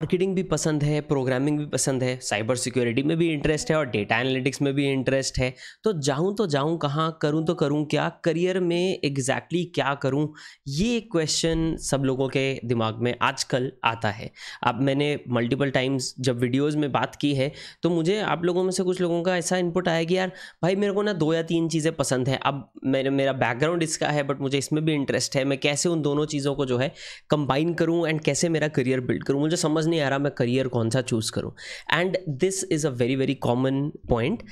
Marketing भी पसंद है, प्रोग्रामिंग भी पसंद है, साइबर सिक्योरिटी में भी इंटरेस्ट है और डेटा एनालिटिक्स में भी इंटरेस्ट है। तो जाऊँ कहाँ, करूँ तो करूँ क्या, करियर में एग्जैक्टली क्या करूँ, ये क्वेश्चन सब लोगों के दिमाग में आजकल आता है। अब मैंने मल्टीपल टाइम्स जब वीडियोस में बात की है तो मुझे आप लोगों में से कुछ लोगों का ऐसा इनपुट आया कि यार भाई मेरे को ना 2 या 3 चीज़ें पसंद है। अब मेरा बैकग्राउंड इसका है बट मुझे इसमें भी इंटरेस्ट है, मैं कैसे उन दोनों चीज़ों को जो है कंबाइन करूँ एंड कैसे मेरा करियर बिल्ड करूँ, मुझे समझ नहीं आ रहा मैं करियर कौन सा चूज़ करूँ। And this is a very very common point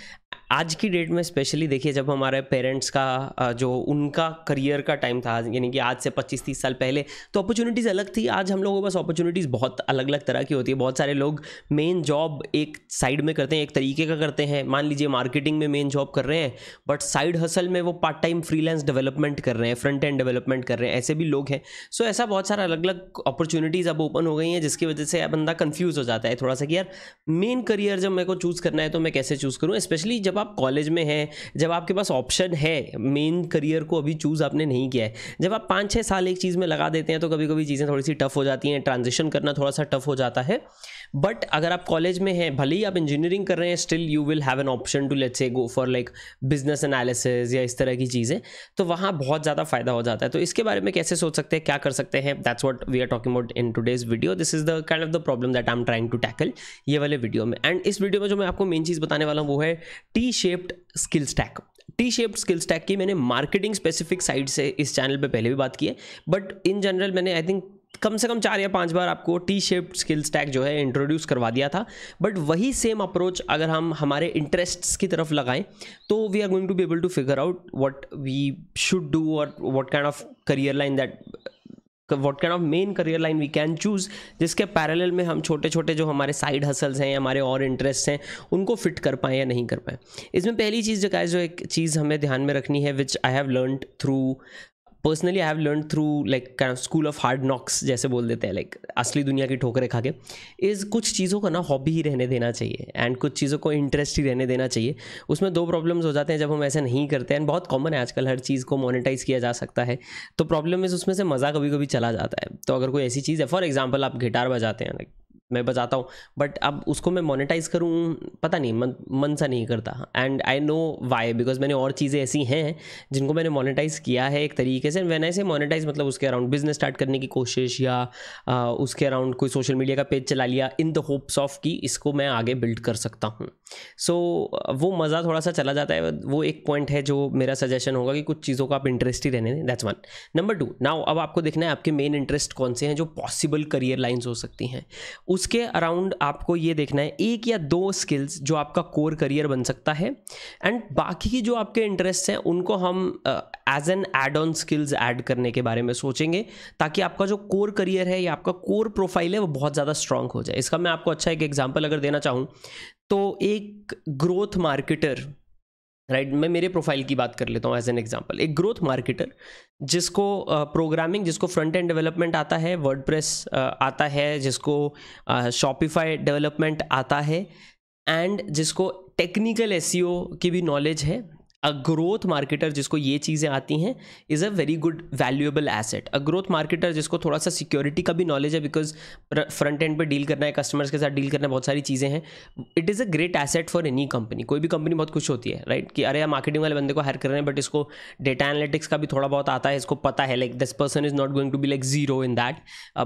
आज की डेट में। स्पेशली देखिए जब हमारे पेरेंट्स का जो उनका करियर का टाइम था, यानी कि आज से 25-30 साल पहले, तो अपॉर्चुनिटीज़ अलग थी। आज हम लोगों के पास अपॉर्चुनिटीज़ बहुत अलग अलग तरह की होती है। बहुत सारे लोग मेन जॉब एक साइड में करते हैं, एक तरीके का करते हैं। मान लीजिए मार्केटिंग में मेन जॉब कर रहे हैं बट साइड हसल में वो पार्ट टाइम फ्रीलांस डेवलपमेंट कर रहे हैं, फ्रंट एंड डेवलपमेंट कर रहे हैं, ऐसे भी लोग हैं। सो ऐसा बहुत सारा अलग अलग अपॉर्चुनिटीज़ अब ओपन हो गई हैं जिसकी वजह से बंदा कंफ्यूज हो जाता है थोड़ा सा कि यार मेन करियर जब मेरे को चूज़ करना है तो मैं कैसे चूज़ करूँ। स्पेशली जब आप कॉलेज में हैं, जब आपके पास ऑप्शन है, मेन करियर को अभी चूज़ आपने नहीं किया है, जब आप 5-6 साल एक चीज़ में लगा देते हैं तो कभी कभी चीज़ें थोड़ी सी टफ हो जाती हैं, ट्रांजिशन करना थोड़ा सा टफ हो जाता है। बट अगर आप कॉलेज में हैं, भले ही आप इंजीनियरिंग कर रहे हैं, still you will have an option to let's say go for like business analysis या इस तरह की चीज़ें, तो वहाँ बहुत ज़्यादा फायदा हो जाता है। तो इसके बारे में कैसे सोच सकते हैं, क्या कर सकते हैं, that's what we are talking about in today's video. This is the kind of the problem that I am trying to tackle ये वाले वीडियो में। एंड इस वीडियो में जो मैं आपको मेन चीज़ बताने वाला हूँ वो है T shaped skill stack. T shaped skill stack की मैंने मार्केटिंग स्पेसिफिक साइड से इस चैनल पे पहले भी बात की है, बट इन जनरल मैंने आई थिंक कम से कम 4 या 5 बार आपको टी शेप्ड स्किल स्टैक जो है इंट्रोड्यूस करवा दिया था। बट वही सेम अप्रोच अगर हम हमारे इंटरेस्ट्स की तरफ लगाएं तो we are going to be able to figure out what we should do और what kind of career line that what kind of main career line we can choose, जिसके parallel में हम छोटे छोटे जो हमारे साइड हसल्स हैं, हमारे और इंटरेस्ट हैं, उनको फिट कर पाएँ या नहीं कर पाएँ। इसमें पहली चीज़ जो एक चीज़ हमें ध्यान में रखनी है, which I have learned through personally, I have learn through like kind of school of hard knocks जैसे बोल देते हैं, लाइक असली दुनिया की ठोकरें खा के, इज़ कुछ चीज़ों को ना हॉबी ही रहने देना चाहिए एंड कुछ चीज़ों को इंटरेस्ट ही रहने देना चाहिए। उसमें 2 प्रॉब्लम्स हो जाते हैं जब हम ऐसा नहीं करते हैं। बहुत कॉमन है आजकल, हर चीज़ को मोनेटाइज किया जा सकता है, तो प्रॉब्लम इज उसमें से मज़ा कभी कभी चला जाता है। तो अगर कोई ऐसी चीज़ है, फॉर एग्जाम्पल आप गिटार बजाते हैं, लाइक मैं बजाता हूँ बट अब उसको मैं मोनेटाइज करूँ, पता नहीं, मन सा नहीं करता। And I know why, because मैंने और चीज़ें ऐसी हैं जिनको मैंने मोनेटाइज किया है एक तरीके से। व्हेन आई से मोनेटाइज मतलब उसके अराउंड बिजनेस स्टार्ट करने की कोशिश या उसके अराउंड कोई सोशल मीडिया का पेज चला लिया इन द होप्स ऑफ कि इसको मैं आगे बिल्ड कर सकता हूँ। सो वो मज़ा थोड़ा सा चला जाता है। वो एक पॉइंट है जो मेरा सजेशन होगा कि कुछ चीज़ों को आप इंटरेस्ट ही रहने दें, दैट्स वन। नंबर 2, नाउ अब आपको देखना है आपके मेन इंटरेस्ट कौन से हैं जो पॉसिबल करियर लाइन्स हो सकती हैं। उसके अराउंड आपको ये देखना है 1 या 2 स्किल्स जो आपका कोर करियर बन सकता है, एंड बाकी की जो आपके इंटरेस्ट हैं उनको हम as an add on skills add करने के बारे में सोचेंगे, ताकि आपका जो कोर करियर है या आपका कोर प्रोफाइल है वो बहुत ज़्यादा स्ट्रांग हो जाए। इसका मैं आपको अच्छा एक एग्जांपल अगर देना चाहूँ तो एक ग्रोथ मार्केटर, राइट, मैं मेरे प्रोफाइल की बात कर लेता हूँ एज एन एग्जांपल। एक ग्रोथ मार्केटर जिसको प्रोग्रामिंग, जिसको फ्रंट एंड डेवलपमेंट आता है, वर्डप्रेस आता है, जिसको शॉपिफाई डेवलपमेंट आता है, एंड जिसको टेक्निकल एसईओ की भी नॉलेज है। अ ग्रोथ मार्केटर जिसको ये चीज़ें आती हैं is a very good valuable asset. A growth marketer जिसको थोड़ा सा सिक्योरिटी का भी नॉलेज है, बिकॉज फ्रंट एंड पे डील करना है, कस्टमर्स के साथ डील करना है, बहुत सारी चीज़ें हैं। It is a great asset for any company. कोई भी कंपनी बहुत खुश होती है, राइट, कि अरे यार मार्केटिंग वाले बंदे को हायर कर रहे हैं बट इसको डेटा एनालिटिक्स का भी थोड़ा बहुत आता है, इसको पता है, like this person is not going to be like zero in that,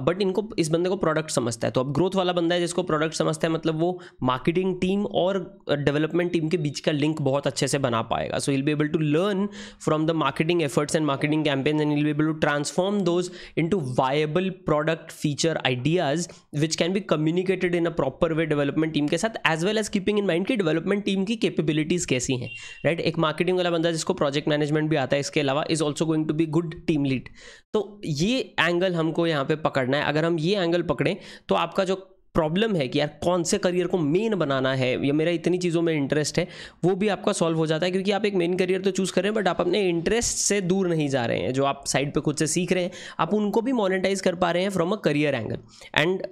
but इनको इस बंदे को प्रोडक्ट समझता है। तो अब ग्रोथ वाला बंदा है जिसको प्रोडक्ट समझता है, मतलब वो मार्केटिंग टीम और डेवलपमेंट टीम के बीच का लिंक बहुत अच्छे से बना पाएगा। So will be able to learn from the marketing efforts and marketing campaigns, and you'll be able to transform those into viable product feature ideas which can be communicated in a proper way development team के साथ, as well as keeping in mind कि development team की capabilities कैसी हैं, right? एक marketing वाला बंदा जिसको project management भी आता है इसके अलावा is also going to be good team lead। तो ये एंगल हमको यहाँ पे पकड़ना है। अगर हम ये एंगल पकड़ें तो आपका जो प्रॉब्लम है कि यार कौन से करियर को मेन बनाना है या मेरा इतनी चीज़ों में इंटरेस्ट है, वो भी आपका सॉल्व हो जाता है, क्योंकि आप एक मेन करियर तो चूज़ कर रहे हैं बट आप अपने इंटरेस्ट से दूर नहीं जा रहे हैं। जो आप साइड पे खुद से सीख रहे हैं आप उनको भी मोनेटाइज कर पा रहे हैं from a career angle. And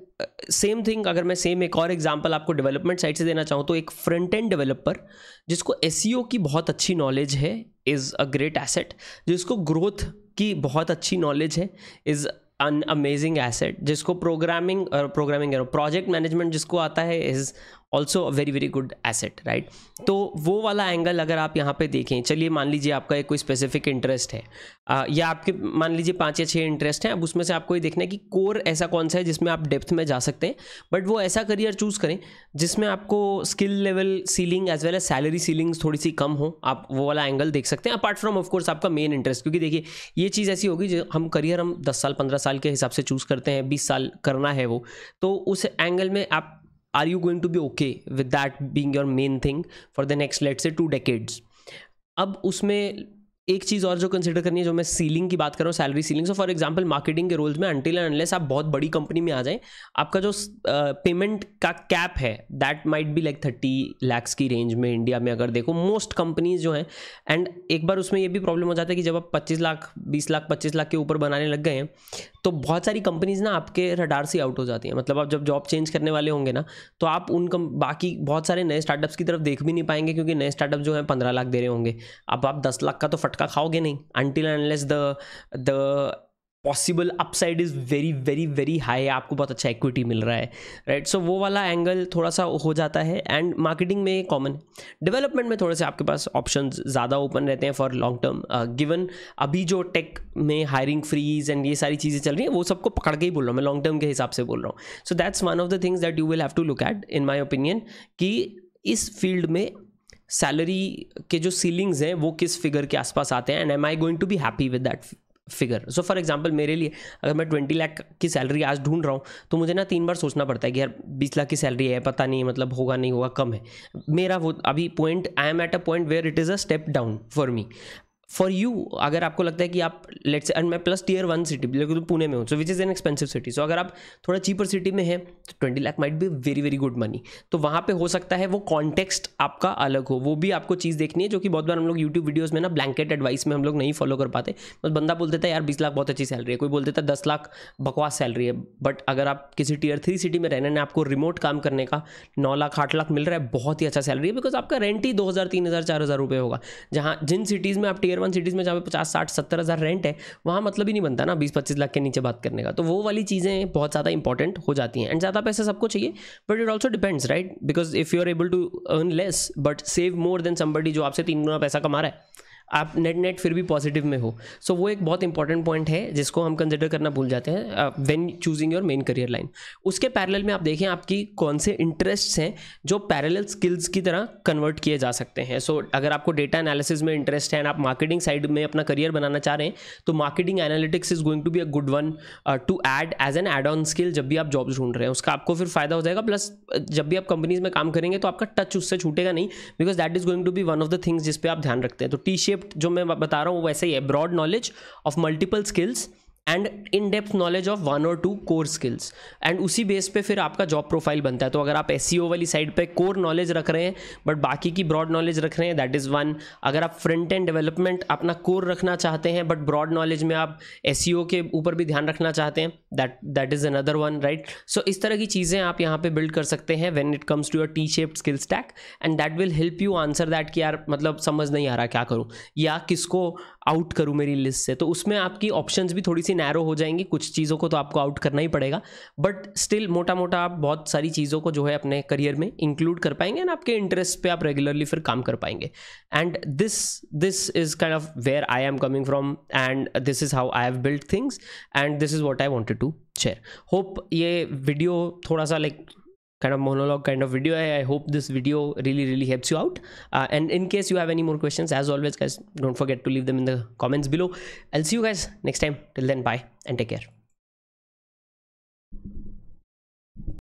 same thing अगर मैं सेम एक और एग्जांपल आपको डेवलपमेंट साइड से देना चाहूँ तो एक फ्रंट एंड डेवलपर जिसको एसईओ की बहुत अच्छी नॉलेज है इज़ अ ग्रेट एसेट। जिसको ग्रोथ की बहुत अच्छी नॉलेज है इज़ अन अमेजिंग एसेट, जिसको प्रोग्रामिंग प्रोजेक्ट मैनेजमेंट जिसको आता है is also a very very good asset, right. तो वो वाला एंगल अगर आप यहाँ पे देखें, चलिए मान लीजिए आपका एक कोई स्पेसिफिक इंटरेस्ट है, या आपके मान लीजिए 5 या 6 इंटरेस्ट हैं, अब उसमें से आपको ये देखना है कि कोर ऐसा कौन सा है जिसमें आप डेप्थ में जा सकते हैं, बट वो ऐसा करियर चूज़ करें जिसमें आपको skill level ceiling as well as salary ceilings थोड़ी सी कम हो। आप वो वाला एंगल देख सकते हैं, अपार्ट फ्रॉम ऑफ कोर्स आपका मेन इंटरेस्ट, क्योंकि देखिए ये चीज़ ऐसी होगी जो हम करियर हम 10 साल 15 साल के हिसाब से चूज़ करते हैं, 20 साल करना है वो, तो उस एंगल में आप are you going to be okay with that being your main thing for the next let's say 2 decades? अब उसमें एक चीज़ और जो कंसिडर करनी है, जो मैं सीलिंग की बात कर रहा हूँ, salary ceiling. So for example marketing के रोल्स में अनटिल एंड अनलेस आप बहुत बड़ी कंपनी में आ जाएं, आपका जो पेमेंट का कैप है that might be like 30 lakhs की रेंज में इंडिया में अगर देखो मोस्ट कंपनीज जो हैं। एंड एक बार उसमें ये भी प्रॉब्लम हो जाता है कि जब आप 25 लाख 20 लाख 25 लाख के ऊपर बनाने लग गए हैं, तो बहुत सारी कंपनीज ना आपके रडार से आउट हो जाती हैं। मतलब आप जब जॉब चेंज करने वाले होंगे ना, तो आप उन बाकी बहुत सारे नए स्टार्टअप्स की तरफ देख भी नहीं पाएंगे, क्योंकि नए स्टार्टअप जो हैं 15 लाख दे रहे होंगे। अब आप 10 लाख का तो फटका खाओगे नहीं, until unless the possible upside is very very very high, आपको बहुत अच्छा इक्विटी मिल रहा है, राइट। सो वो वाला एंगल थोड़ा सा हो जाता है। एंड मार्केटिंग में कॉमन, डेवलपमेंट में थोड़े से आपके पास ऑप्शंस ज़्यादा ओपन रहते हैं फॉर लॉन्ग टर्म, गिवन अभी जो टेक में हायरिंग फ्रीज एंड ये सारी चीज़ें चल रही हैं, वो सबको पकड़ के ही बोल रहा हूँ मैं, लॉन्ग टर्म के हिसाब से बोल रहा हूँ। So that's one of the things that you will have to look at in my opinion, कि इस फील्ड में सैलरी के जो सीलिंग्स हैं वो किस फिगर के आसपास आते हैं, and am I going to be happy with that figure. So for example मेरे लिए अगर मैं 20 लाख की सैलरी आज ढूंढ रहा हूँ, तो मुझे ना 3 बार सोचना पड़ता है कि यार 20 लाख की सैलरी है, पता नहीं मतलब होगा नहीं होगा, कम है मेरा वो अभी point. I am at a point where it is a step down for me. For you अगर आपको लगता है कि आप लेट्स एंड मैं प्लस टियर 1 सिटी, लेकिन पुणे में हूँ, so which is an expensive city, so अगर आप थोड़ा चीपर सिटी में हैं तो 20 lakh might be very very good money. तो वहाँ पे हो सकता है वो कॉन्टेक्स्ट आपका अलग हो, वो भी आपको चीज़ देखनी है, जो कि बहुत बार हम लोग यूट्यूब वीडियोज़ में ना ब्लैंकेट एडवाइस में हम लोग नहीं फॉलो कर पाते। बस बंदा बोल देता है यार 20 लाख बहुत अच्छी सैलरी है, कोई बोल देता है 10 लाख बकवास सैलरी है। बट अगर आप किसी टियर 3 सिटी में रहने ने आपको रिमोट काम करने का 9 लाख 8 लाख मिल रहा है, बहुत ही अच्छा सैलरी है, बिकॉज आपका रेंट ही 2000 3000 4000 रुपये होगा। जहाँ जिन सिटीज़ में आप टियर 1 सिटीज़ में जहाँ 50 60 70 हज़ार रेंट है, वहाँ मतलब ही नहीं बनता ना 20-25 लाख के नीचे बात करने का। तो वो वाली चीज़ें बहुत ज़्यादा इंपॉर्टेंट हो जाती हैं। एंड ज़्यादा पैसे सबको चाहिए, but it also depends, right, because if you are able to earn less but save more than somebody जो आपसे 3 गुना पैसा कमा रहा है, आप नेट फिर भी पॉजिटिव में हो। सो वो एक बहुत इंपॉर्टेंट पॉइंट है जिसको हम कंसिडर करना भूल जाते हैं when choosing your main career line. उसके पैरेलल में आप देखें आपकी कौन से इंटरेस्ट्स हैं जो पैरेलल स्किल्स की तरह कन्वर्ट किए जा सकते हैं। सो अगर आपको डेटा एनालिसिस में इंटरेस्ट है एंड आप मार्केटिंग साइड में अपना करियर बनाना चाह रहे हैं, तो marketing analytics is going to be a good one to add as an add on skill जब भी आप जॉब ढूंढ रहे हैं। उसका आपको फिर फायदा हो जाएगा, प्लस जब भी आप कंपनीज में काम करेंगे तो आपका टच उससे छूटेगा नहीं, because that is going to be one of the things जिस पे आप ध्यान रखते हैं। तो टी शेप्ड जो मैं बता रहा हूँ वैसे ही है, broad knowledge of multiple skills and in depth knowledge of 1 और 2 कोर स्किल्स, एंड उसी बेस पे फिर आपका जॉब प्रोफाइल बनता है। तो अगर आप SEO वाली साइड पे कोर नॉलेज रख रहे हैं बट बाकी की ब्रॉड नॉलेज रख रहे हैं, दैट इज़ वन। अगर आप फ्रंट एंड डेवलपमेंट अपना कोर रखना चाहते हैं बट ब्रॉड नॉलेज में आप SEO के ऊपर भी ध्यान रखना चाहते हैं, that is another one, right. So इस तरह की चीज़ें आप यहाँ पे बिल्ड कर सकते हैं when it comes to your T shaped skill stack, and that will help you answer that कि यार मतलब समझ नहीं आ रहा क्या करूँ या किसको आउट करूँ मेरी लिस्ट से। तो उसमें आपकी ऑप्शंस भी थोड़ी सी नैरो हो जाएंगी, कुछ चीज़ों को तो आपको आउट करना ही पड़ेगा, बट स्टिल मोटा मोटा आप बहुत सारी चीज़ों को जो है अपने करियर में इंक्लूड कर पाएंगे एंड आपके इंटरेस्ट पे आप रेगुलरली फिर काम कर पाएंगे। And this is kind of where I am coming from and this is how I have built things and this is what I wanted to share. Hope ये वीडियो थोड़ा सा like kind of monologue kind of video. I hope this video really helps you out, and in case you have any more questions, as always guys, don't forget to leave them in the comments below. I'll see you guys next time. Till then, bye and take care.